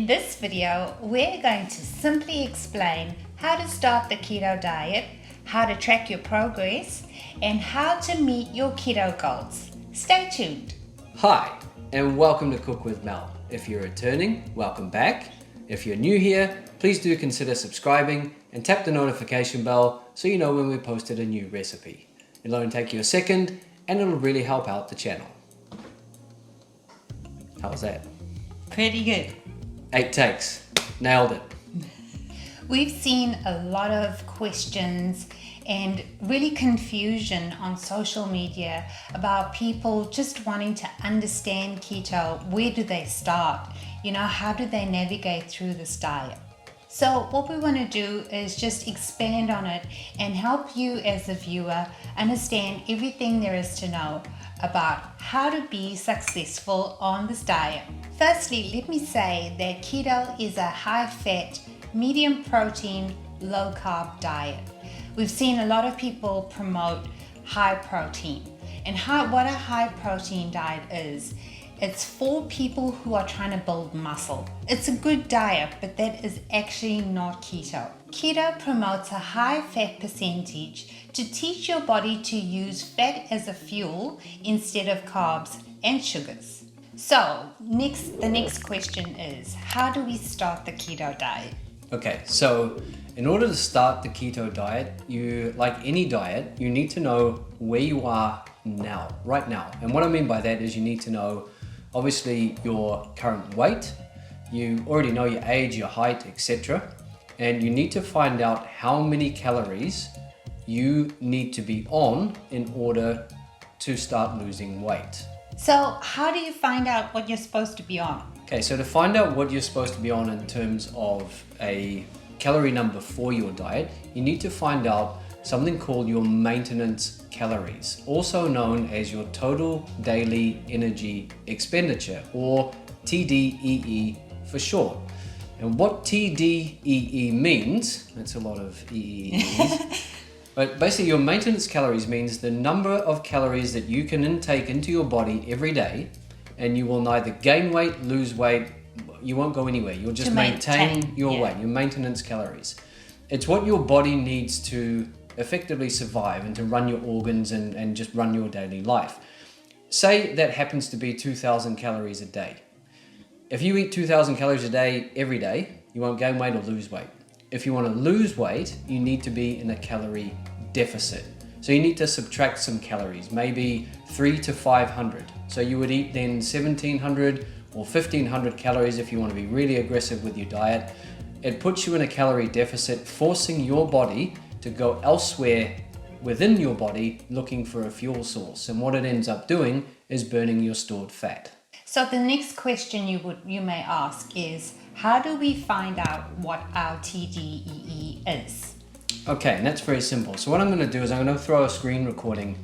In this video, we're going to simply explain how to start the keto diet, how to track your progress, and how to meet your keto goals. Stay tuned. Hi, and welcome to Cook with Mel. If you're returning, welcome back. If you're new here, please do consider subscribing and tap the notification bell so you know when we posted a new recipe. It'll only take you a second and it'll really help out the channel. How was that? Pretty good. 8 takes. Nailed it. We've seen a lot of questions and really confusion on social media about people just wanting to understand keto. Where do they start? How do they navigate through this diet? So what we want to do is just expand on it and help you as a viewer understand everything there is to know about how to be successful on this diet. Firstly, let me say that keto is a high-fat, medium protein, low-carb diet. We've seen a lot of people promote high protein. And what a high protein diet is, it's for people who are trying to build muscle. It's a good diet, but that is actually not keto. Keto promotes a high fat percentage to teach your body to use fat as a fuel instead of carbs and sugars. So, the next question is, how do we start the keto diet? Okay, so in order to start the keto diet, like any diet, you need to know where you are now, right now. And what I mean by that is you need to know obviously your current weight, you already know your age, your height, etc. And you need to find out how many calories you need to be on in order to start losing weight. So how do you find out what you're supposed to be on? Okay, so to find out what you're supposed to be on in terms of a calorie number for your diet, you need to find out something called your maintenance calories, also known as your total daily energy expenditure, or TDEE for short. And what TDEE means, that's a lot of EEEs, but basically your maintenance calories means the number of calories that you can intake into your body every day, and you will neither gain weight, lose weight, you won't go anywhere. You'll just maintain your weight, your maintenance calories. It's what your body needs to effectively survive and to run your organs and just run your daily life. Say that happens to be 2,000 calories a day. If you eat 2,000 calories a day every day, you won't gain weight or lose weight. If you want to lose weight, you need to be in a calorie deficit. So you need to subtract some calories, maybe 300 to 500. So you would eat then 1,700 or 1,500 calories if you want to be really aggressive with your diet. It puts you in a calorie deficit, forcing your body to go elsewhere within your body looking for a fuel source. And what it ends up doing is burning your stored fat. So the next question you may ask is, how do we find out what our TDEE is? Okay, and that's very simple. So what I'm going to do is I'm going to throw a screen recording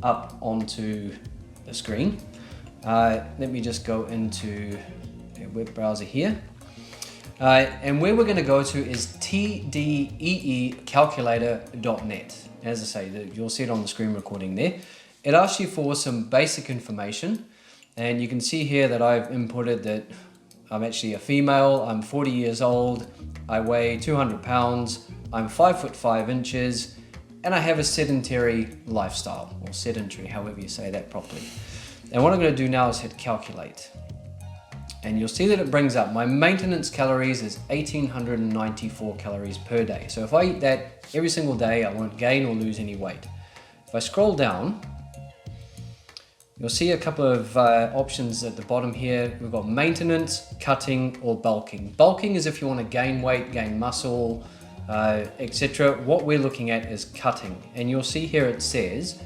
up onto the screen. Let me just go into a web browser here. And where we're going to go to is tdeecalculator.net. As I say, you'll see it on the screen recording there. It asks you for some basic information. And you can see here that I've inputted that I'm actually a female, I'm 40 years old, I weigh 200 pounds, I'm 5'5" and I have a sedentary lifestyle, or sedentary, however you say that properly. And what I'm going to do now is hit calculate. And you'll see that it brings up my maintenance calories is 1,894 calories per day. So if I eat that every single day, I won't gain or lose any weight. If I scroll down, you'll see a couple of options at the bottom here. We've got maintenance, cutting, or bulking. Bulking is if you want to gain weight, gain muscle, etc. What we're looking at is cutting. And you'll see here it says,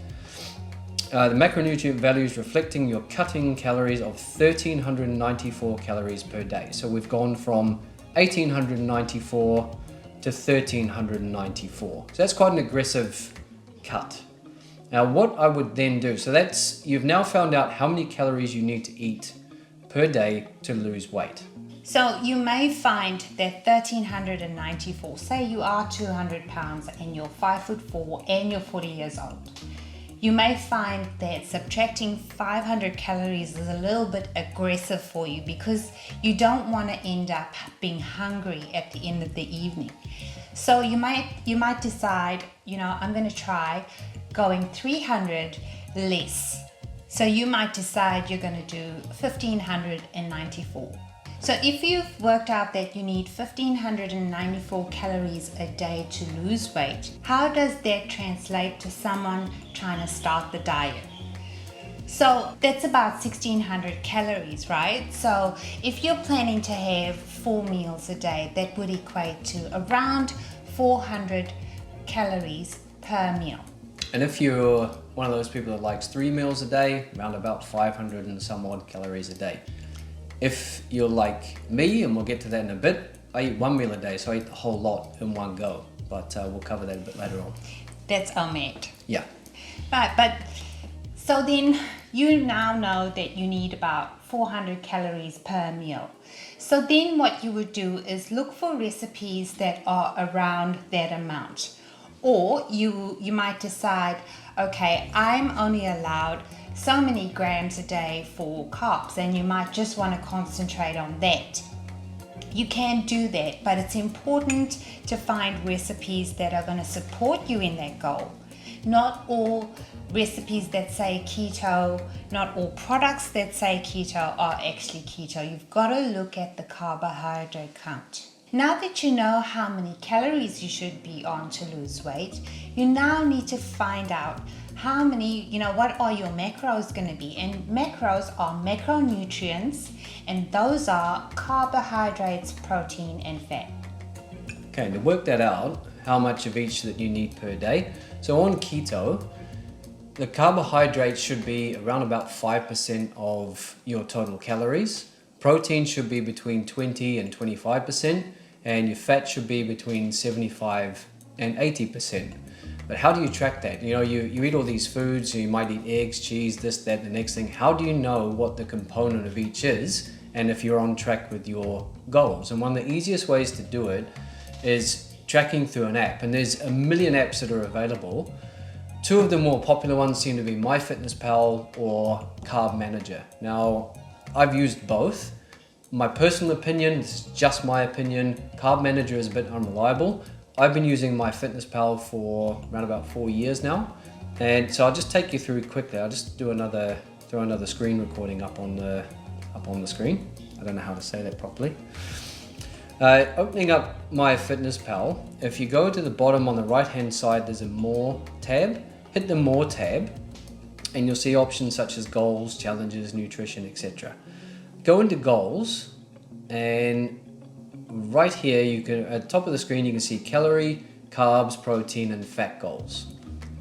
the macronutrient values reflecting your cutting calories of 1,394 calories per day. So we've gone from 1,894 to 1,394. So that's quite an aggressive cut. Now what I would then do, so you've now found out how many calories you need to eat per day to lose weight. So you may find that 1,394, say you are 200 pounds and you're 5'4" and you're 40 years old. you may find that subtracting 500 calories is a little bit aggressive for you because you don't want to end up being hungry at the end of the evening. So you might decide, I'm going to try going 300 less. So you might decide you're going to do 1594. So if you've worked out that you need 1594 calories a day to lose weight, how does that translate to someone trying to start the diet? So that's about 1600 calories, right? So if you're planning to have 4 meals a day, that would equate to around 400 calories per meal. And if you're one of those people that likes 3 meals a day, around about 500 and some odd calories a day. If you're like me, and we'll get to that in a bit, I eat 1 meal a day, so I eat the whole lot in one go. But we'll cover that a bit later on. That's OMAD. Yeah. Right, but so then you now know that you need about 400 calories per meal. So then what you would do is look for recipes that are around that amount. Or you might decide, okay, I'm only allowed so many grams a day for carbs, and you might just want to concentrate on that. You can do that, but it's important to find recipes that are going to support you in that goal. Not all recipes that say keto, not all products that say keto are actually keto. You've got to look at the carbohydrate count. Now that you know how many calories you should be on to lose weight, you now need to find out how many, what are your macros going to be? And macros are macronutrients, and those are carbohydrates, protein, and fat. Okay, to work that out, how much of each that you need per day. So on keto, the carbohydrates should be around about 5% of your total calories. Protein should be between 20 and 25%, and your fat should be between 75 and 80%. But how do you track that? You eat all these foods, you might eat eggs, cheese, this, that, the next thing. How do you know what the component of each is and if you're on track with your goals? And one of the easiest ways to do it is tracking through an app. And there's a million apps that are available. 2 of the more popular ones seem to be MyFitnessPal or Carb Manager. Now, I've used both. My personal opinion, this is just my opinion, Carb Manager is a bit unreliable. I've been using MyFitnessPal for around about 4 years now. And so I'll just take you through quickly. I'll just throw another screen recording up on the screen. I don't know how to say that properly. Opening up MyFitnessPal, if you go to the bottom on the right hand side, there's a More tab. Hit the More tab and you'll see options such as goals, challenges, nutrition, etc. Go into goals, and right here you can, at the top of the screen, you can see calorie, carbs, protein, and fat goals.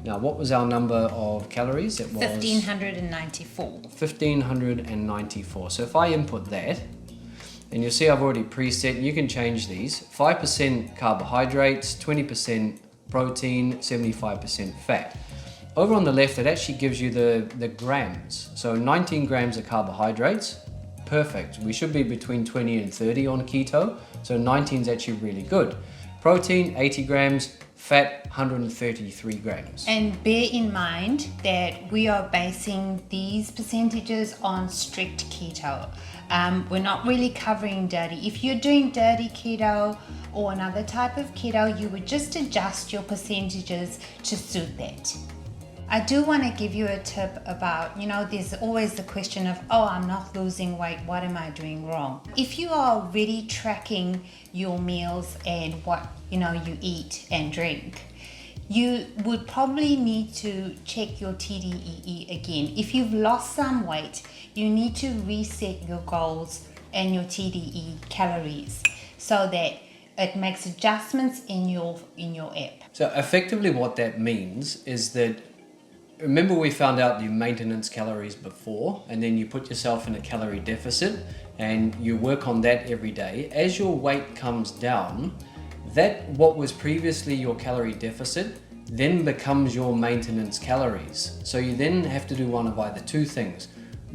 Now, what was our number of calories? It was 1594. 1594. So if I input that, and you'll see I've already preset, you can change these. 5% carbohydrates, 20% protein, 75% fat. Over on the left, it actually gives you the grams. So 19 grams of carbohydrates, perfect. We should be between 20 and 30 on keto, so 19 is actually really good. Protein, 80 grams, fat, 133 grams. And bear in mind that we are basing these percentages on strict keto. We're not really covering dirty. If you're doing dirty keto or another type of keto, you would just adjust your percentages to suit that. I do want to give you a tip about, there's always the question of, I'm not losing weight, what am I doing wrong? If you are already tracking your meals and what, you eat and drink, you would probably need to check your TDEE again. If you've lost some weight, you need to reset your goals and your TDE calories so that it makes adjustments in your app. So effectively what that means is that, remember we found out the maintenance calories before, and then you put yourself in a calorie deficit and you work on that every day. As your weight comes down, that what was previously your calorie deficit then becomes your maintenance calories. So you then have to do one of either two things.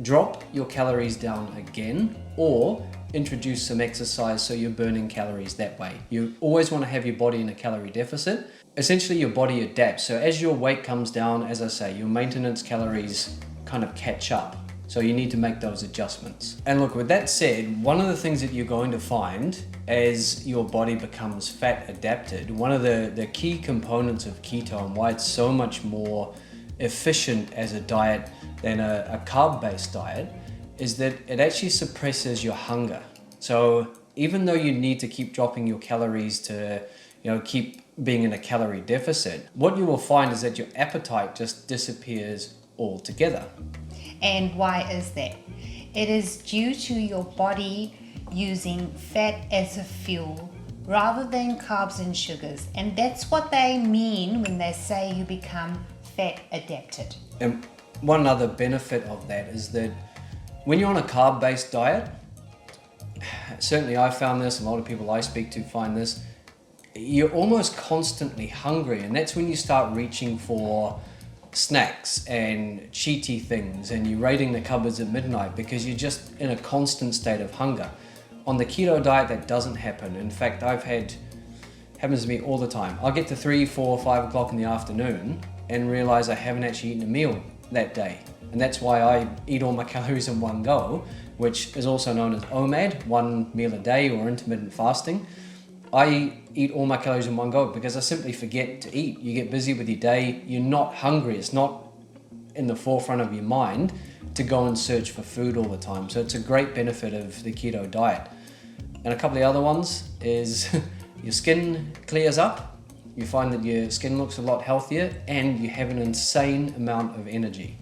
drop your calories down again, or introduce some exercise so you're burning calories that way. You always want to have your body in a calorie deficit. Essentially, your body adapts. So as your weight comes down, as I say, your maintenance calories kind of catch up. So you need to make those adjustments. And look, with that said, one of the things that you're going to find as your body becomes fat adapted, one of the key components of keto and why it's so much more efficient as a diet than a carb-based diet is that it actually suppresses your hunger. So even though you need to keep dropping your calories to, keep being in a calorie deficit, what you will find is that your appetite just disappears altogether. And why is that? It is due to your body using fat as a fuel rather than carbs and sugars. And that's what they mean when they say you become fat adapted. And one other benefit of that is that when you're on a carb-based diet, certainly I found this, and a lot of people I speak to find this, you're almost constantly hungry, and that's when you start reaching for snacks and cheaty things, and you're raiding the cupboards at midnight because you're just in a constant state of hunger. On the keto diet, that doesn't happen. In fact, happens to me all the time. I'll get to 3, 4, 5 o'clock in the afternoon and realize I haven't actually eaten a meal that day. And that's why I eat all my calories in one go, which is also known as OMAD, 1 meal a day, or intermittent fasting. I eat all my calories in one go because I simply forget to eat. You get busy with your day, you're not hungry, it's not in the forefront of your mind to go and search for food all the time. So it's a great benefit of the keto diet. And a couple of the other ones is your skin clears up, you find that your skin looks a lot healthier, and you have an insane amount of energy.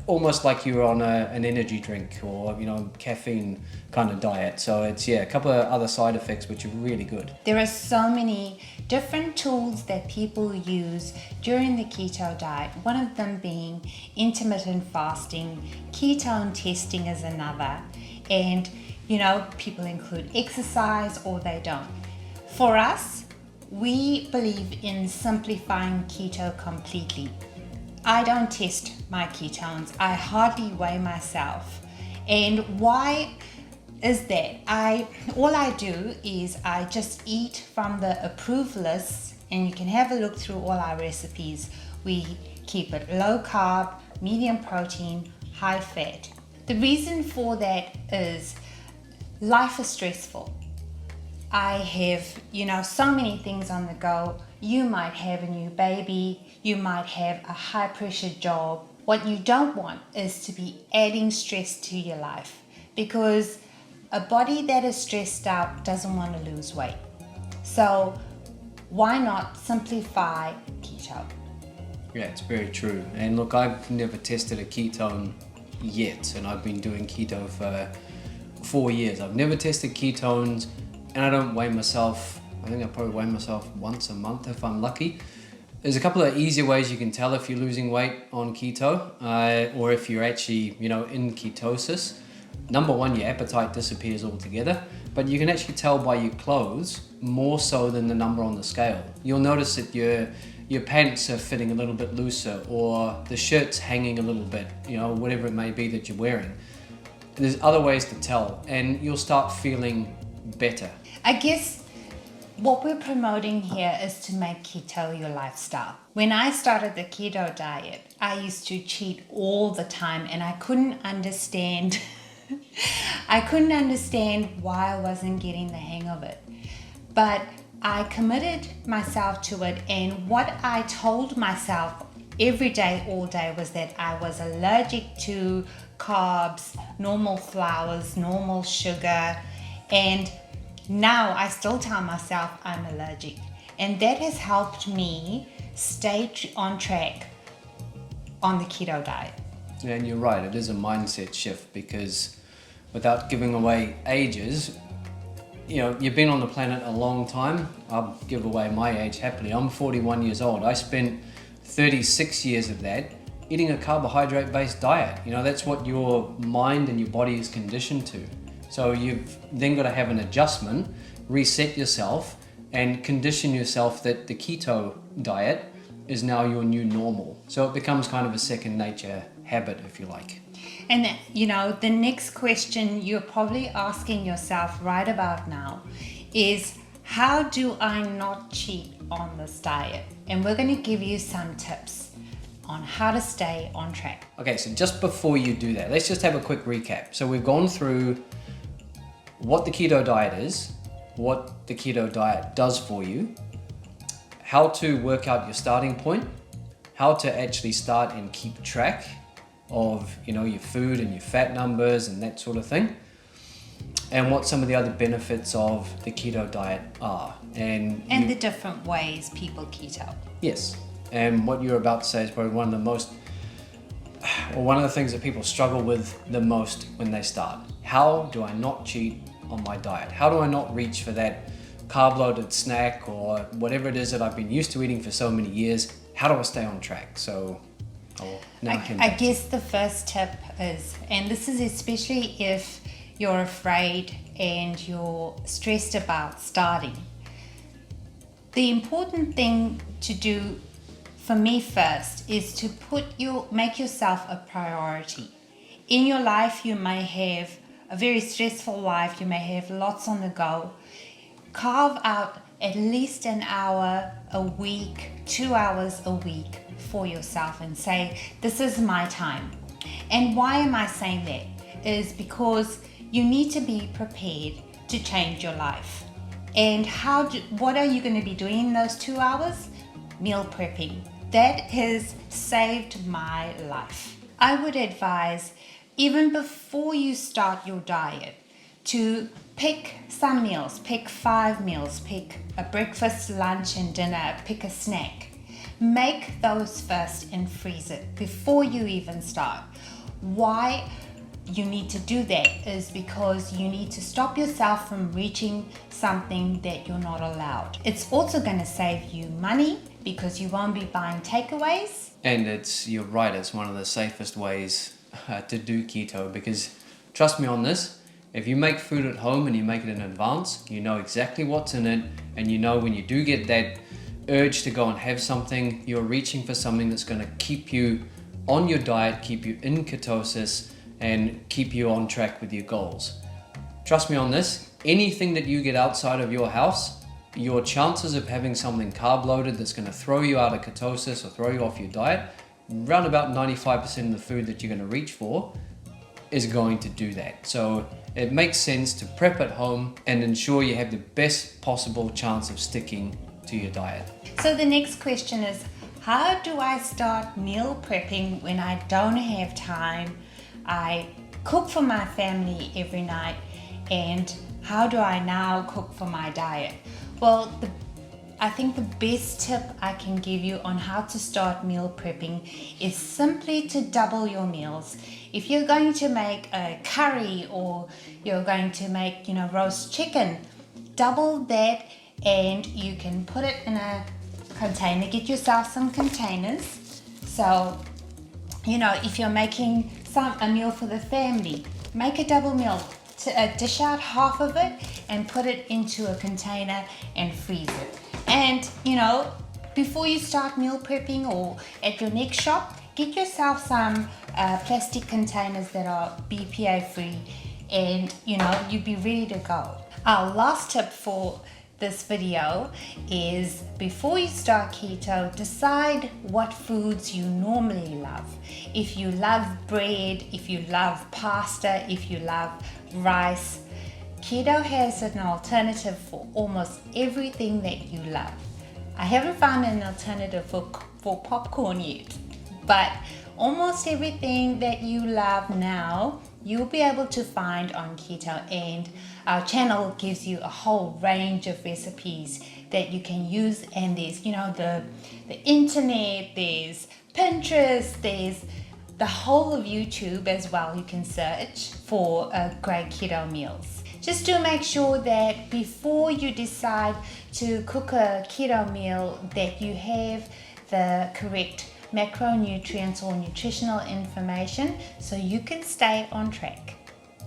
Almost like you're on an energy drink or caffeine kind of diet. So it's a couple of other side effects which are really good. There are so many different tools that people use during the keto diet, one of them being intermittent fasting. Ketone testing is another, and people include exercise or they don't. For us, we believe in simplifying keto completely. I don't test my ketones. I hardly weigh myself. And why is that? All I do is I just eat from the approved lists, and you can have a look through all our recipes. We keep it low carb, medium protein, high fat. The reason for that is life is stressful. I have, so many things on the go. You might have a new baby, you might have a high pressure job. What you don't want is to be adding stress to your life, because a body that is stressed out doesn't want to lose weight. So why not simplify keto? Yeah, it's very true. And look, I've never tested a ketone yet, and I've been doing keto for 4 years. I've never tested ketones, and I don't weigh myself. I think I probably weigh myself once a month if I'm lucky. There's a couple of easier ways you can tell if you're losing weight on keto, or if you're actually, in ketosis. Number one, your appetite disappears altogether, but you can actually tell by your clothes more so than the number on the scale. You'll notice that your pants are fitting a little bit looser, or the shirt's hanging a little bit, whatever it may be that you're wearing. There's other ways to tell, and you'll start feeling better. I guess what we're promoting here is to make keto your lifestyle. When I started the keto diet, I used to cheat all the time, and I couldn't understand why I wasn't getting the hang of it. But I committed myself to it, and what I told myself every day, all day, was that I was allergic to carbs, normal flours, normal sugar, and now I still tell myself I'm allergic. And that has helped me stay on track on the keto diet. Yeah, and you're right, it is a mindset shift, because without giving away ages, you've been on the planet a long time. I'll give away my age happily. I'm 41 years old. I spent 36 years of that eating a carbohydrate-based diet. That's what your mind and your body is conditioned to. So you've then got to have an adjustment, reset yourself, and condition yourself that the keto diet is now your new normal. So it becomes kind of a second nature habit, if you like. And the next question you're probably asking yourself right about now is, how do I not cheat on this diet? And we're going to give you some tips on how to stay on track. Okay, so just before you do that, let's just have a quick recap. So we've gone through what the keto diet is, what the keto diet does for you, how to work out your starting point, how to actually start and keep track of your food and your fat numbers and that sort of thing, and what some of the other benefits of the keto diet are. And the different ways people keto. Yes. And what you're about to say is probably one of the things that people struggle with the most when they start. How do I not cheat on my diet? How do I not reach for that carb-loaded snack or whatever it is that I've been used to eating for so many years? How do I stay on track? So I guess the first tip is, and this is especially if you're afraid and you're stressed about starting, the important thing to do for me first is to make yourself a priority. In your life, you may have a very stressful life, you may have lots on the go. Carve out at least an hour a week, 2 hours a week for yourself and say, this is my time. And why am I saying that? Is because you need to be prepared to change your life. And what are you going to be doing in those 2 hours? Meal prepping. That has saved my life. I would advise, even before you start your diet, to pick some meals, pick 5 meals, pick a breakfast, lunch and dinner, pick a snack. Make those first and freeze it before you even start. Why you need to do that is because you need to stop yourself from reaching something that you're not allowed. It's also going to save you money because you won't be buying takeaways. And you're right, it's one of the safest ways to do keto, because trust me on this, if you make food at home and you make it in advance, you know exactly what's in it, and you know when you do get that urge to go and have something, you're reaching for something that's going to keep you on your diet, keep you in ketosis, and keep you on track with your goals. Trust me on this, anything that you get outside of your house, your chances of having something carb loaded that's going to throw you out of ketosis or throw you off your diet, around about 95% of the food that you're going to reach for is going to do that. So it makes sense to prep at home and ensure you have the best possible chance of sticking to your diet. So the next question is, how do I start meal prepping when I don't have time? I cook for my family every night, and how do I now cook for my diet? Well, I think the best tip I can give you on how to start meal prepping is simply to double your meals. If you're going to make a curry or you're going to make, roast chicken, double that, and you can put it in a container. Get yourself some containers. So, if you're making a meal for the family, make a double meal. Dish out half of it and put it into a container and freeze it. And, before you start meal prepping or at your next shop, get yourself some plastic containers that are BPA free, and, you'll be ready to go. Our last tip for this video is, before you start keto, decide what foods you normally love. If you love bread, if you love pasta, if you love rice, keto has an alternative for almost everything that you love. I haven't found an alternative for popcorn yet, but almost everything that you love now, you'll be able to find on keto, and our channel gives you a whole range of recipes that you can use. And there's, the internet, there's Pinterest, there's the whole of YouTube as well. You can search for great keto meals. Just to make sure that before you decide to cook a keto meal, that you have the correct macronutrients or nutritional information so you can stay on track.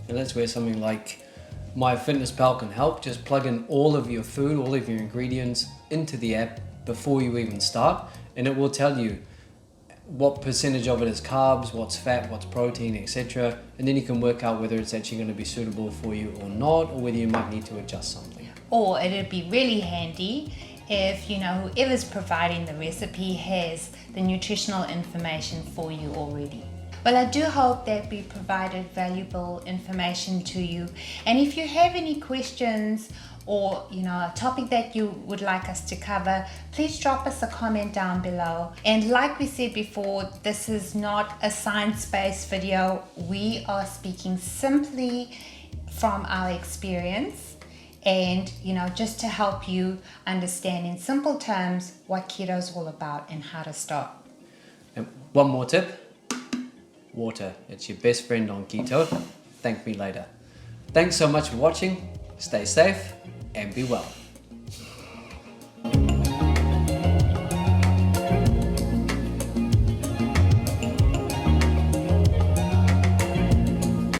And that's where something like MyFitnessPal can help. Just plug in all of your food, all of your ingredients into the app before you even start, and it will tell you what percentage of it is carbs, what's fat, what's protein, etc. And then you can work out whether it's actually going to be suitable for you or not, or whether you might need to adjust something. Or it'd be really handy if, you know, whoever's providing the recipe has the nutritional information for you already. Well, I do hope that we provided valuable information to you. And if you have any questions or, you know, a topic that you would like us to cover, please drop us a comment down below. And like we said before, this is not a science-based video. We are speaking simply from our experience and, you know, just to help you understand in simple terms what keto is all about and how to start. And one more tip. Water. It's your best friend on keto. Thank me later. Thanks so much for watching. Stay safe and be well.